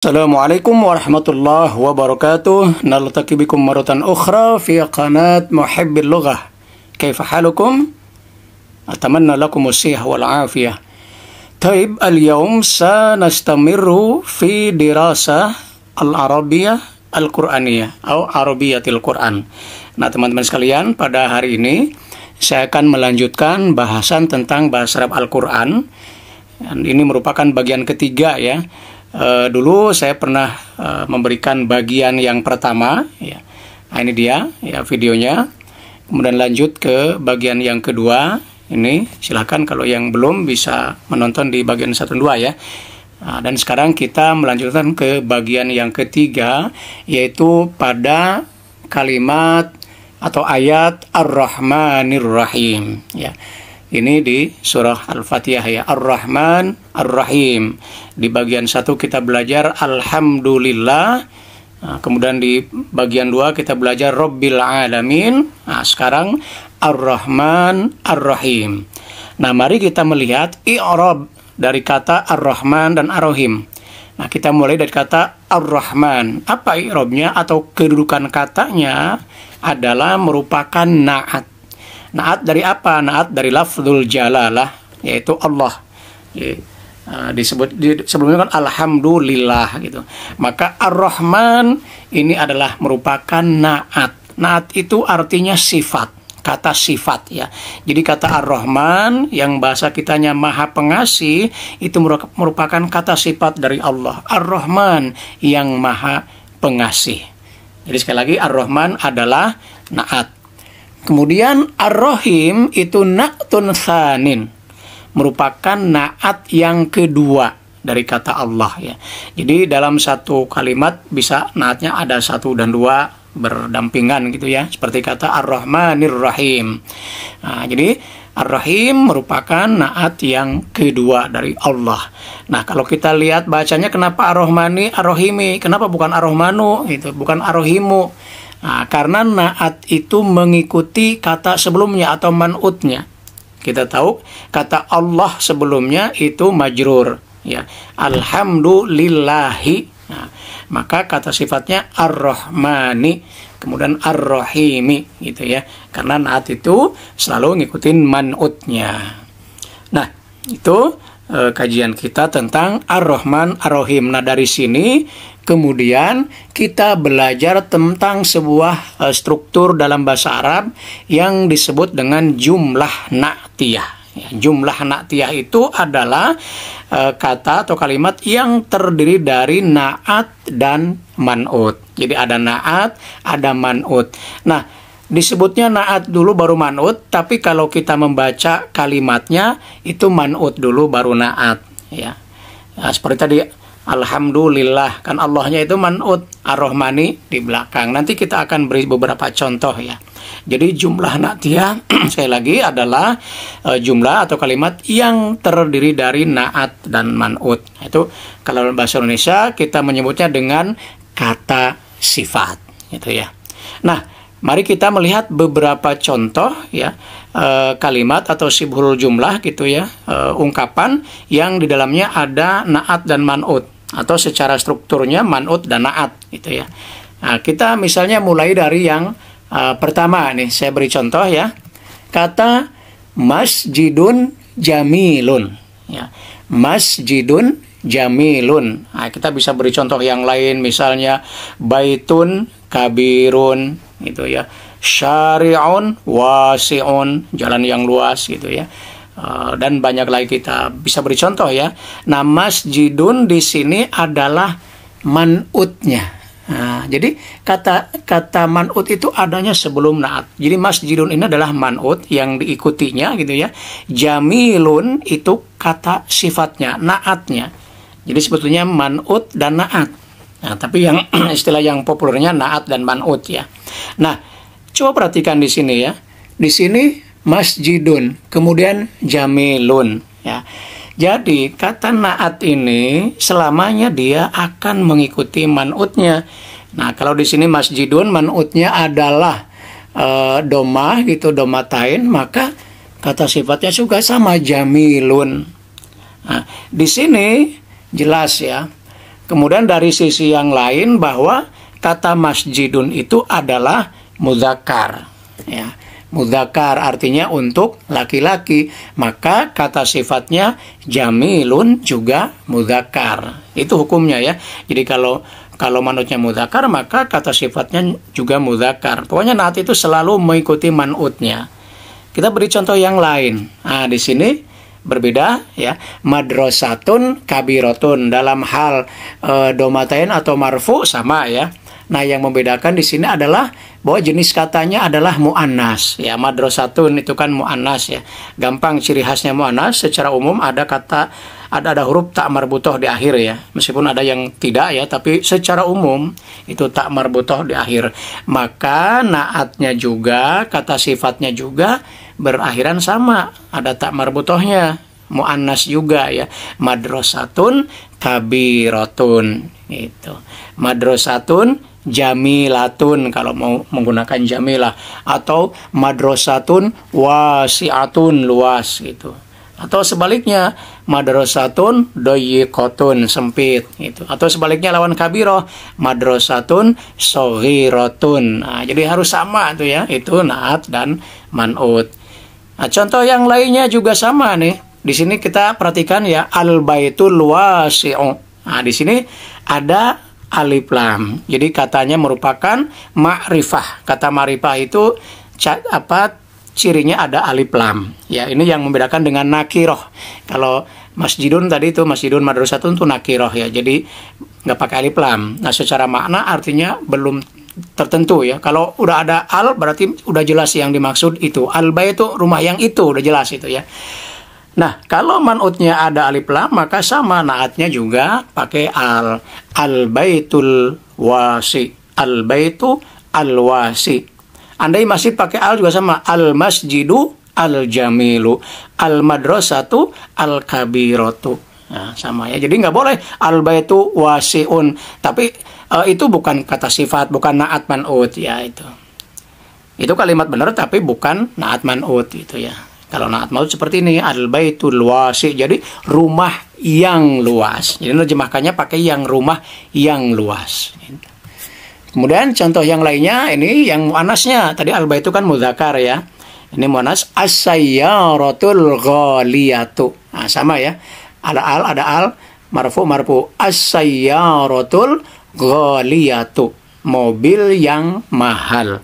Assalamualaikum warahmatullahi wabarakatuh. Naltaqi bikum maratan ukhra fi qanat Muhibbil Lughah. Kaifa halukum? Atamanna lakum as-sihah wal afiyah. Taib, al-yawm sanastamiru fi dirasah al-arabiyyah al-Qur'aniyah atau Arabiyatil Qur'an. Nah, teman-teman sekalian, pada hari ini saya akan melanjutkan bahasan tentang bahasa Arab Al-Qur'an. Dan ini merupakan bagian ketiga ya. Dulu saya pernah memberikan bagian yang pertama ya. Nah, ini dia ya videonya. Kemudian lanjut ke bagian yang kedua. Ini silahkan kalau yang belum bisa menonton di bagian 1 dan 2 ya. Nah, dan sekarang kita melanjutkan ke bagian yang ketiga, yaitu pada kalimat atau ayat Ar-Rahmanir Rahim ya. Ini di surah Al-Fatihah ya, Ar-Rahman Ar-Rahim. Di bagian 1 kita belajar Alhamdulillah. Nah, kemudian di bagian 2 kita belajar Rabbil Alamin. Nah, sekarang Ar-Rahman Ar-Rahim. Nah, mari kita melihat i'rab dari kata Ar-Rahman dan Ar-Rahim. Nah, kita mulai dari kata Ar-Rahman. Apa i'rabnya atau kedudukan katanya? Adalah merupakan na'at. Na'at dari apa? Na'at dari lafzul jalalah, yaitu Allah. Sebelumnya kan Alhamdulillah gitu. Maka Ar-Rahman ini adalah merupakan na'at. Na'at itu artinya sifat, kata sifat ya. Jadi kata Ar-Rahman yang bahasa kitanya Maha Pengasih itu merupakan kata sifat dari Allah. Ar-Rahman yang Maha Pengasih. Jadi sekali lagi Ar-Rahman adalah na'at. Kemudian Ar-Rahim itu na'tun tsanin, merupakan na'at yang kedua dari kata Allah ya. Jadi dalam satu kalimat bisa na'atnya ada 1 dan 2 berdampingan gitu ya. Seperti kata Ar-Rahmanir Rahim. Nah, jadi Ar-Rahim merupakan na'at yang kedua dari Allah. Nah, kalau kita lihat bacanya kenapa Ar-Rahmani Ar-Rahimi? Kenapa bukan Ar-Rahmanu gitu, bukan Ar-Rahimu? Nah, karena na'at itu mengikuti kata sebelumnya atau man'utnya. Kita tahu kata Allah sebelumnya itu majrur ya. Alhamdulillahi. Nah, maka kata sifatnya Ar-Rahmani, kemudian Ar-Rahimi gitu ya. Karena na'at itu selalu ngikutin man'utnya. Nah, itu kajian kita tentang Ar-Rahman Ar-Rahim. Nah, dari sini kemudian kita belajar tentang sebuah struktur dalam bahasa Arab yang disebut dengan jumlah na'tiyah. Ya, jumlah na'tiyah itu adalah kata atau kalimat yang terdiri dari na'at dan man'ut. Jadi ada na'at, ada man'ut. Nah, disebutnya na'at dulu baru man'ut, tapi kalau kita membaca kalimatnya itu man'ut dulu baru na'at ya. Nah, seperti tadi Alhamdulillah, kan Allahnya itu man'ut, Ar-Rahmani di belakang. Nanti kita akan beri beberapa contoh ya. Jadi jumlah na'tiyah sekali lagi adalah jumlah atau kalimat yang terdiri dari na'at dan man'ut. Itu kalau dalam bahasa Indonesia kita menyebutnya dengan kata sifat gitu ya. Nah, mari kita melihat beberapa contoh ya, kalimat atau sibhul jumlah gitu ya, ungkapan yang di dalamnya ada na'at dan man'ut atau secara strukturnya man'ut dan na'at gitu ya. Nah, kita misalnya mulai dari yang pertama nih, saya beri contoh ya. Kata masjidun jamilun ya. Masjidun jamilun. Nah, kita bisa beri contoh yang lain, misalnya baitun kabirun gitu ya, syari'un wasi'un, jalan yang luas gitu ya, dan banyak lagi kita bisa beri contoh ya. Nah, masjidun di sini adalah man'utnya. Nah, jadi kata man'ut itu adanya sebelum na'at. Jadi masjidun ini adalah man'ut yang diikutinya gitu ya. Jamilun itu kata sifatnya, na'atnya. Jadi sebetulnya man'ut dan na'at. Nah, tapi yang istilah yang populernya na'at dan man'ut ya. Nah, coba perhatikan di sini ya. Di sini masjidun, kemudian jamilun ya. Jadi kata na'at ini selamanya dia akan mengikuti man'utnya. Nah, kalau di sini masjidun man'utnya adalah domah gitu, domatain, maka kata sifatnya juga sama jamilun. Nah, di sini jelas ya. Kemudian dari sisi yang lain bahwa kata masjidun itu adalah mudzakkar, ya. Mudzakkar artinya untuk laki-laki, maka kata sifatnya jamilun juga mudzakkar. Itu hukumnya ya. Jadi kalau manutnya mudzakkar, maka kata sifatnya juga mudzakkar. Pokoknya naat itu selalu mengikuti manutnya. Kita beri contoh yang lain. Nah, di sini berbeda ya. Madrasatun kabiratun dalam hal domatain atau marfu sama ya. Nah, yang membedakan di sini adalah bahwa jenis katanya adalah muannas ya. Madrasatun itu kan muannas ya. Gampang ciri khasnya muannas, secara umum ada huruf tak marbutoh di akhir ya. Meskipun ada yang tidak ya, tapi secara umum itu tak marbutoh di akhir. Maka naatnya juga, kata sifatnya juga berakhiran sama, ada tak marbutohnya. Muannas juga ya. Madrasatun kabiratun itu. Madrasatun jamilatun kalau mau menggunakan jamilah, atau madrasatun wasi'atun luas gitu. Atau sebaliknya madrasatun doyikotun sempit gitu. Atau sebaliknya lawan kabiro madrasatun shoghiratun. Nah, jadi harus sama tuh ya, itu naat dan man'ut. Nah, contoh yang lainnya juga sama nih. Di sini kita perhatikan ya, al baitul wasi'u. Nah, di sini ada alif lam. Jadi katanya merupakan ma'rifah. Kata ma'rifah itu cirinya ada alif lam. Ya, ini yang membedakan dengan nakiroh. Kalau masjidun tadi itu masjidun madrasatun itu nakiroh ya. Jadi nggak pakai alif lam. Nah, secara makna artinya belum tertentu ya. Kalau udah ada al berarti udah jelas yang dimaksud itu. Al bait itu rumah yang itu udah jelas itu ya. Nah, kalau man'utnya ada alif lam, maka sama naatnya juga pakai al. Al-baitul wasi. Al-baitu al-wasi. Andai masih pakai al juga sama. Al-masjidu al-jamilu. Al-madrasatu al-kabiratu. Nah, sama ya. Jadi nggak boleh al-baitu wasi'un. Tapi itu bukan kata sifat, bukan naat man'ut ya itu. Itu kalimat benar tapi bukan naat man'ut itu ya. Kalau naat maut seperti ini, al-baitul wasi, jadi rumah yang luas. Jadi terjemahkannya pakai yang rumah yang luas. Kemudian contoh yang lainnya, ini yang muannasnya. Tadi al-bait itu kan mudzakkar ya. Ini muannas as-sayyaratul ghaliyatu. Nah, sama ya. Ada al, marfu. As-sayyaratul ghaliyatu. Mobil yang mahal.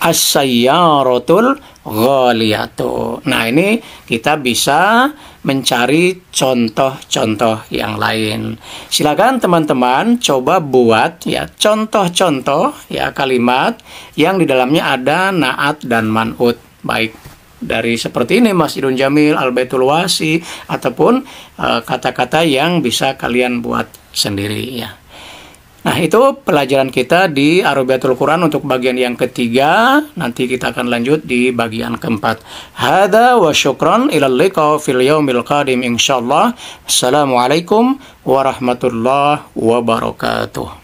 As-sayyaratul ghaliyatu. Nah, ini kita bisa mencari contoh-contoh yang lain. Silakan teman-teman coba buat ya contoh-contoh ya kalimat yang di dalamnya ada naat dan man'ut. Baik dari seperti ini Masjidun Jamil, Al-Baitul Wasi, ataupun kata-kata yang bisa kalian buat sendiri ya. Nah, itu pelajaran kita di Arabiyatul Quran untuk bagian yang ketiga. Nanti kita akan lanjut di bagian keempat. Hada wa syukran ilal liqa fil yaumil qadim insyaallah. Assalamualaikum warahmatullahi wabarakatuh.